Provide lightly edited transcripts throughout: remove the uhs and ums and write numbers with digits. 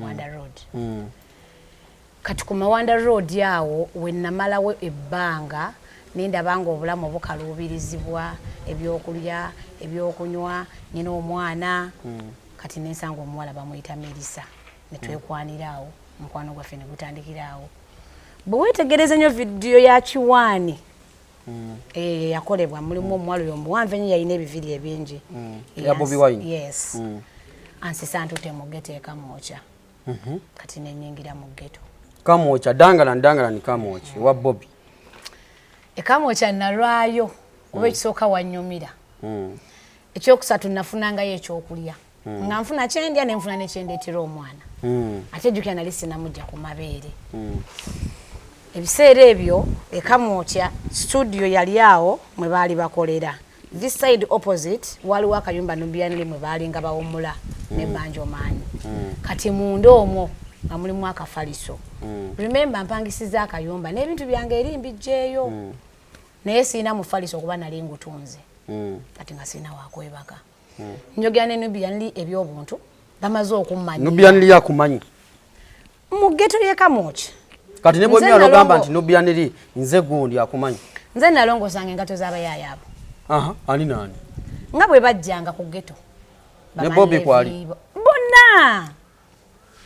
Wanda Road. Kati ku Mawanda Road yawo wennamalawo ebbanga nindabanga obulamu bukaluubirizibwa ebyokulya ebyokunywa nyina omwana kati nensanga omuwala bamuyita Melissa ne twekwaniraawo mukwano gwaffe ne gutandikiraawo bwe weetegereza nnyo vidiyo ya Kiwani yakolebwa mulimu omuwala oyo omuwanvu ennyo yalina ebiviri ebingi ya Bobi Wine. Yes. Ansisa ntute mu ghetto ekamwocha kati nenyingira mu ghetto kamwocha dangala ni kamwocha wa Bobi ekamwocha nalwayo kuba ekisooka wanyumira ekyokusatu nafunanga ekyokulya nga nfuna kyendya ne nfuna nekyendeetera omwana ate jjukira nali sinamujja ku mabeere ebiseera ebyo ekamwocha studio yali awo mwe baali bakolera this side opposite waliwo akayumba nubianili mwe baali nga bawomula ne banjo maanyi kati munda omwo nga mulimu akafaliso remember mpangisiza akayumba n'ebintu byange eri mbijjeeyo naye siina mufaliso kuba nali ngutunze kati nga siina wakwebaka njogera ne nubianili ebyobuntu bamaze okummanya nubianili yakumanyi mu ghetto y'ekamwocha kati ne bwe myalogamba nti nubianili nze gundi akumanyi nze nalongoosanga engato z'abayayaabo ani nani nga bwe bajjanga ku ghetto ne Bobi kwali bonna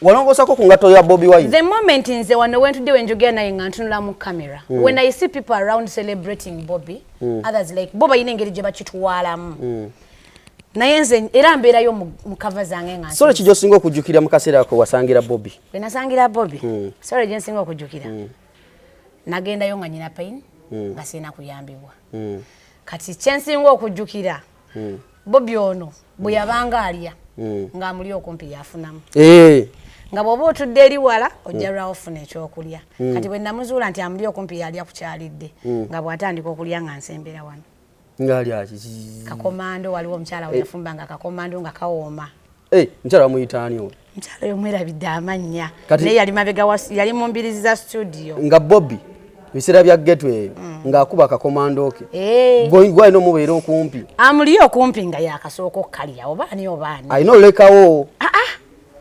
walongosako ku ngato ya Bobi Wine. The moment nze wano wentudde wenjogera naye nga ntunula mu camera when I see people around celebrating Bobi others like Bobi yine engeri gye bakitwalamu naye nze era mbeerayo mu cover zange nga sole kijjo singa okujjukira mu kaseera ako wasangira Bobi benasangira Bobi sole gye nsinga okujjukira nagendayo nga nyina pain nga siina kuyambibwa kati kyensinga okujjukira Bobi ono bwe yabanga alya ng'amuli okumpi yafunamu nga bw'oba otudde eri wala ojja lwawo ofuna ekyokulya kati bwe namuzuula nti amuli okumpi yalya ku kyalidde nga bw'atandika okulya nga nsembera wano kakomando waliwo omukyala we yafumbanga kakomando nga kawooma mukyala wamuyitaani oyo mukyala oyo mwerabidde amannya naye yali mabega yali mu mbirizi za studio nga Bobi biseera bya ghetto eyo ng'akuba akakomando ke gwalina omubeera okumpi amuli okumpi nga yakasooka okkalya obaani alina olekawo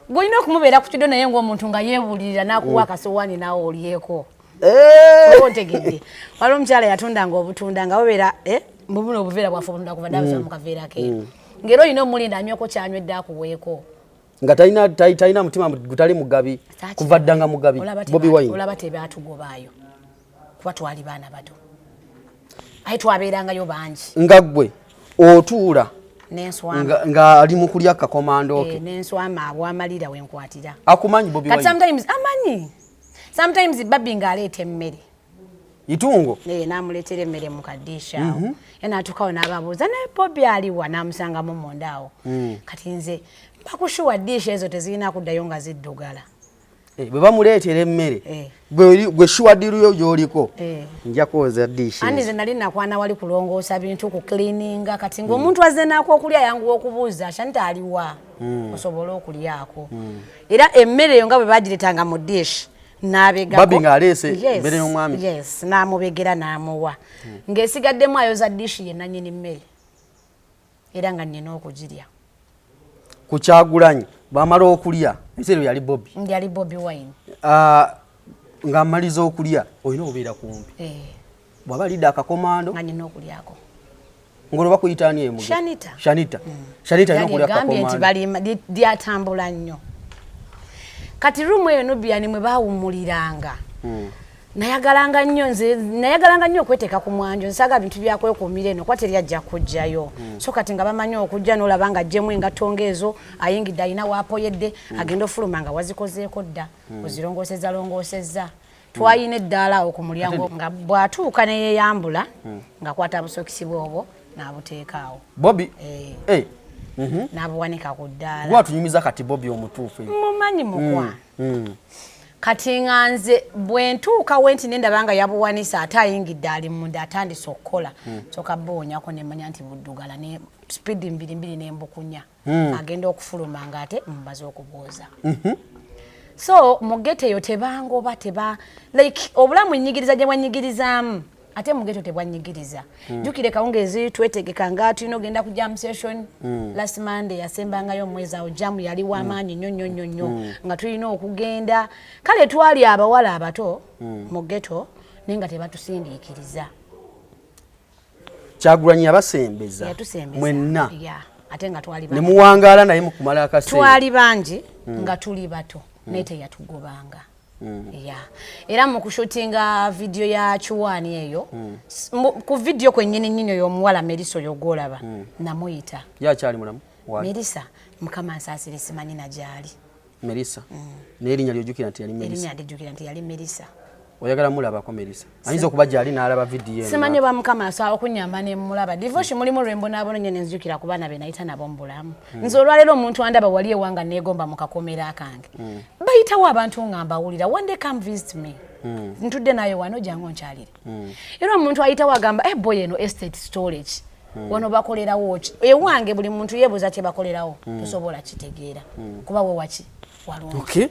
gwolina okumubeera ku kiddo naye ng'omuntu nga yeebulirira n'akuwa akasowani naawe olyeko ontegedde waliwo omukyala yatundanga obutunda nga bubeera mubuno obuveera bwaffe obutunda kuva dabusa mu kaveera keeru ng'era olina omulinda anyweko kyanywedde akuweeko nga talina mutima gutali mugabi kuva ddanga mugabi Bobi Wine olaba tebaatugobaayo kuba twali baana bato aye twabeerangayo bangi nga ggwe otuula nenswama nga ali mu kulya kakomando ke nenswama abwamalira wenkwatira akumanyi Bobi Wine sometimes amanyi sometimes babi ng'aleeta emmere itungo n'amuleetera emmere mu kaddiisha awo n'atukawo n'ababuuza naye Bobi aliwa n'amusangamu munda awo kati nze bakushuwa ddiisha ezo tezirina kuddayo nga ziddugala bwe bamuleetera emmere gwe shuwadiruyo gy'oliko nja kwoza ddiisha andi ze nali nakwana wali kulongoosa bintu ku cleaninga kati ng'omuntu azze naako okulya yanguwa okubuuza shanita aliwa osobole okulyako era emmere eyo nga bwe bagireetanga mu ddiishi n'abegako Babi ng'aleese emmere y'omwami n'amubegera n'amuwa ng'esigaddemu ayoza ddiishi ye nannyini mmere era nga nnina okugirya ku Kyagulanyi bamala okulya ebiseera yali Bobi yali Bobi Wine ng'amaliza okulya olina obeera kumpi bw'aba alidde akakomando nga nnina okulyako ng'olwo bakuyitaani emuge Shanita alina okulya akakomando nti lyatambula nnyo kati rumu eyo Nubiani mwe baawummuliranga nayagalanga nnyo okweteeka ku mwanjo nsaaga bintu byakwekuumira eno kuba teryajja kujjayo so kati nga bamanyi okujja n'olaba nga ajjemu engatto ng'ezo ayingidde alina waapoyedde agenda ofuluma nga wazikozeeko dda ozirongoosezza twayina eddaala awo ku mulyango nga bw'atuuka ne yeeyambula ng'akwata busokisi bwobwo n'abuteekaawo Bobi n'abuwanika ku ddaala gwatunyumiza kati Bobi omutuufu mumanyi mukwa kati nga nze bwe ntuuka we nti nendabanga yabuwanisa ate ayingidde ali munda atandise okukola soka boonyako nemanya nti buddugala ne speedi mbirimbiri nembukunya agenda okufuluma nga ate mbaze okubwoza so mu ghetto eyo tebangoba like obulamu nnyigiriza gye bwanyigirizaamu ate mu ghetto tebwanyigiriza jukire kawungezi twetegeka nga tulina genda ku jam session last Monday yasembangayo mwezi awo jam yali wamaanyi nnyo nga tulina okugenda kale twali abawala abato mu ghetto nenga tebatusindiikiriza Kyagulanyi abasembeza mwenna ate nga twali bangi ne muwangaala naye mu kumala akaseera twali bangi nga tuli bato nete yatugobanga era mu kushutinga video ya Sowani eyo ku video kwennyini nnyo y'omuwala Melissa yogolaba namuyita yakyali mulamu Melissa mukama nsaasire simanyi na gyali Melissa n'erinnya lyojjukira nti yali Melissa erinnya lyojjukira nti yali Melissa oyagala mulabako Melissa ayinza okuba gyali n'alaba video eno simanyi ba mukama asawa okunyamba ne mulaba divorce mulimu lwembo n'abono nyene nzijukira ku baana be nayita nabo mbulamu nze olwaleero omuntu andaba wali ewanga neegomba mu kakomera akange bayitawo abantu ngamba wulira one day come visit me ntudde nayo wano jangu nkyalire era omuntu ayitawo agamba boy eno estate storage wano bakolerawo ewange buli muntu yeebuuza kye bakolerawo tosobola kitegeera kuba we waki walungi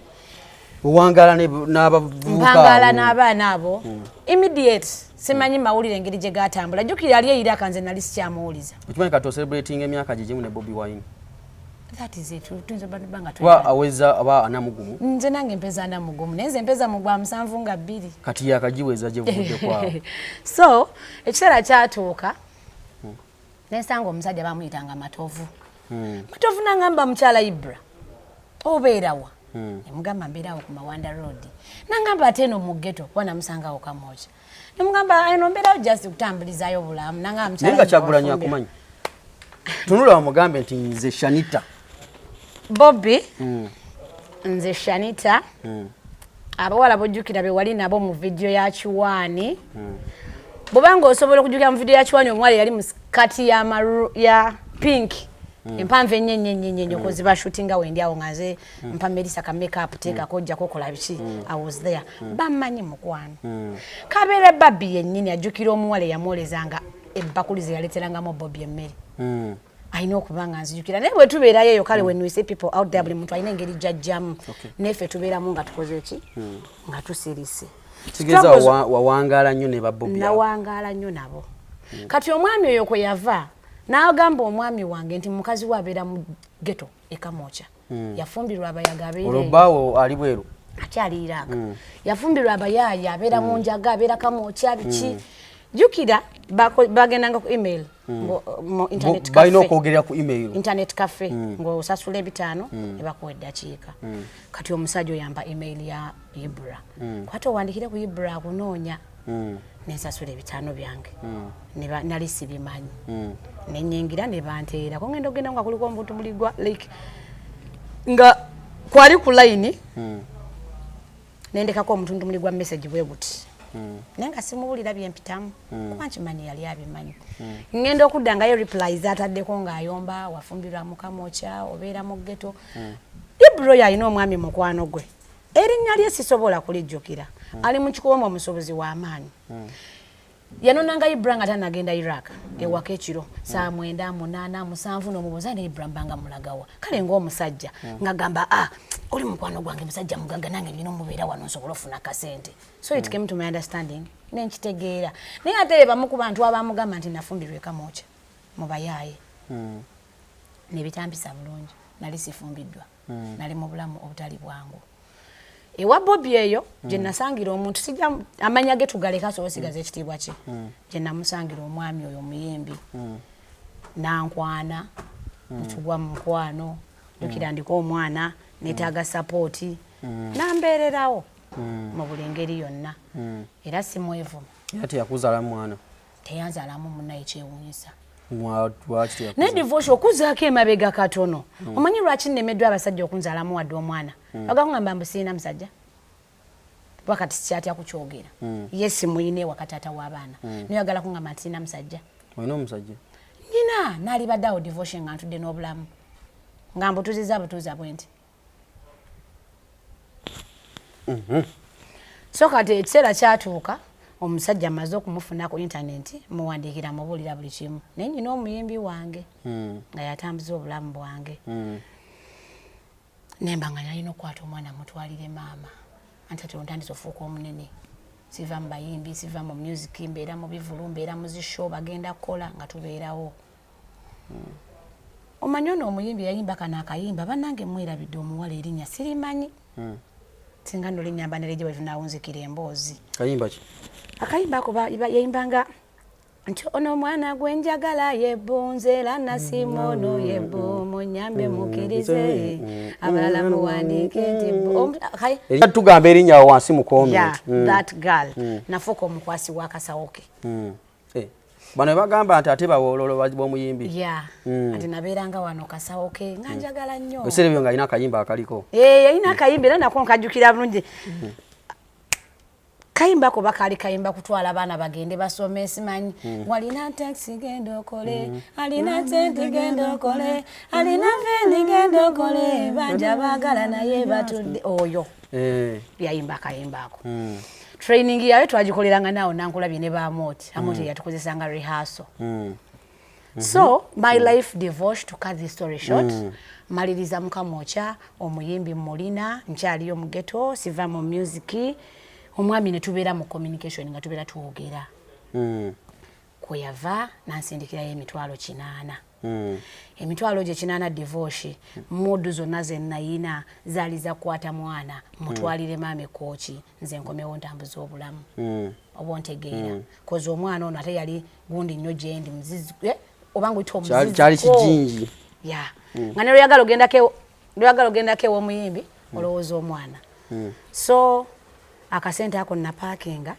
Uwangala n'abavubuka mpangala n'abaana abo immediate simanyi mawulire engeri gye gatambula jjukira yali eyira akanze nali sikyamuwuliza okimanyi kato celebrating emyaka gigimu ne Bobi Wine that is it tunze banga wa aweza aba anamugumu nze nange mpeza anamugumu nenze mpeza mu gwa 7 kati yakagiweza gye vudde kwawo so ekiseera kyatuuka nensanga omusajja bamuyitanga Matovu Matovu nangamba mukyala Ibra obeerawa Nemugamba mbeerawo ku Mawanda Road. Nangamba ate no mu ghetto wana musangawo kamoja. Nemugamba ayino mbeerawo just kutambulizayo bulamu. Nanga mchala. Nenga Kyagulanyi akumanyi. Tunula bamugambe nti nze Shanita. Bobi. Nze Shanita. Abawala bojjukira be wali nabo mu video ya Sowani. Bobanga osobola okujjukira mu video ya Sowani omwali yali mu skati ya pink. Empanve nyenyenyenyenye koziba shootinga wendi awo ngaze mpa Melissa ka makeup teka kojja kokola biki I was there bamanyi mukwano kabere babi yennyini ajukira omuwala yamolezanga ebbakulize yaleteranga mo Bobi emmere I know kubanga nzijukira naye bwe tubeerayo eyo kale when we see people out there buli muntu alina engeri jjajjamu nefe tubeeramu nga tukoze eki nga tusirise kigeza wawangala nnyo ne Bobi nawangala nnyo nabo kati omwami oyo kwe yava n'agamba omwami wange nti mukazi we abeera mu ghetto ekamocha yafumbirwa abayaga abeera olubaawo ali bweru akyali Iraq yafumbirwa abayaaya abeera mu njaga abeera kamocha biki jukira bagendanga ku email mu internet cafe balina okwogerera ku email internet cafe ng'osasula 5 ne bakuwa eddakiika kati omusajja oyamba email ya Ibra kwate owandikire ku Ibra akunoonya nensasula 5 byange nali sibimanyi nenyingira ne banteera ko ngenda ogenda nga kuliko omuntu muligwa like nga kwali ku line nendekako omuntu muligwa message bwe buti nenga simuwulira byempitamu kuba nkimanyi yali abimanyi ngenda okuddangayo replies ataddeko ng'ayomba wafumbirwa mu kamocha obeera mu ghetto Ibro yalina omwami mukwano gwe erinnya lye sisobola kulijjukira ali mu kikuwombo omusobozi w'amaanyi yanonanga Ibra nga tanagenda Iraq ewaka ekiro saa 9 8 7 n'omubuuza ne Ibra mbanga mulagawa kale ng'omusajja ngagamba oli mukwano gwange musajja mugaga nange bino mubeera wano nsobola ofuna kasente so it came to my understanding nenkitegeera naye ate bamu ku bantu abamugamba nti nafumbirwa ekamocha mu bayaaye ne bitambisa bulungi nali sifumbiddwa nali mu bulamu obutali bwangu ewa Bobi eyo gye nasangira omuntu sijja amanya ge tugaleka so sigaze ekitiibwa kye gye namusangira omwami oyo muyimbi nankwana tugwa mu nkwano dukira ndiko omwana netaaga support nambeererawo mu buli ngeri yonna era simwevu ate yakuzala mwana teyanzalamu munnaye kyewuunyisa ne divorce okuzaako emabega katono omanyi lwaki nnemeddwa abasajja okunzalamu wadde omwana bagakugamba mbu siina musajja wakati sikyatya kukyogera ye simuyine wakatata w'abaana noyagala kungamba nti siina musajja olina omusajja nyina naali baddeawo divorce nga ntudde n'obulamu nga mbutuuziza butuuza bwe nti so kati ekiseera kyatuuka omusajja amaze okumufuna ku internet muwandiikira mubuulira buli kimu naye nyina omuyimbi wange nga yatambuza obulamu bwange nemba nga nalina okukwata omwana mutwalire maama anti ati ontandisa ofuuka omunene siva mu bayimbi siva mu music mbeera mu bivulu mbeera mu zishow bagenda kukola nga tubeerawo omanyi ono omuyimbi yayimba kana akayimba bannange mwerabidde omuwala erinnya sirimanyi singa nno linnyamba nereje bwe tunaawunzikira emboozi akayimba ako yayimbanga nti ono omwana gwe njagala yebbunze era nasimono yebbu munyambe mukirize abalala muwandiike nti tugamba erinnya awo wansi mu comment that girl nafuuka omukwasi w'akasawo ke bano bagamba nti ate bawololo b'omuyimbi ati nabeeranga wano kasawo ke nga njagala nnyo ebiseera ebyo ng'alina akayimba akaliko yalina akayimba era nako nkajjukira bulungi kayimba ko bakali kayimba kutwala abaana bagende basome simanyi walina taxi genda okole alina sente genda okole alina vendi genda okole banja baagala naye batudde oyo yayimba akayimba ako training yawe twagikoleranga nawo nankulabye ne bamoti amoti yatukozesanga rehearsal so my life divorce to cut the story short maliriza mukamocha omuyimbi mulina nkyaliyo mu ghetto siva mu music omwami ne tubeera mu communication nga tubeera tuwogera kuyava nansindikirayo emitwalo 8 emitwalo gye 8 divorce modu zonna ze nayina zaali zakwata mwana mutwalire maame kochi nze nkomewo ntambuza obulamu oba ntegeera kozi omwana ono ate yali gundi nnyo gyendi muzizi obanga oyita omuzizi kyali kijinji nga ne lweyagala ogendako ew'omuyimbi olowooza omwana so akasente ako napaakinga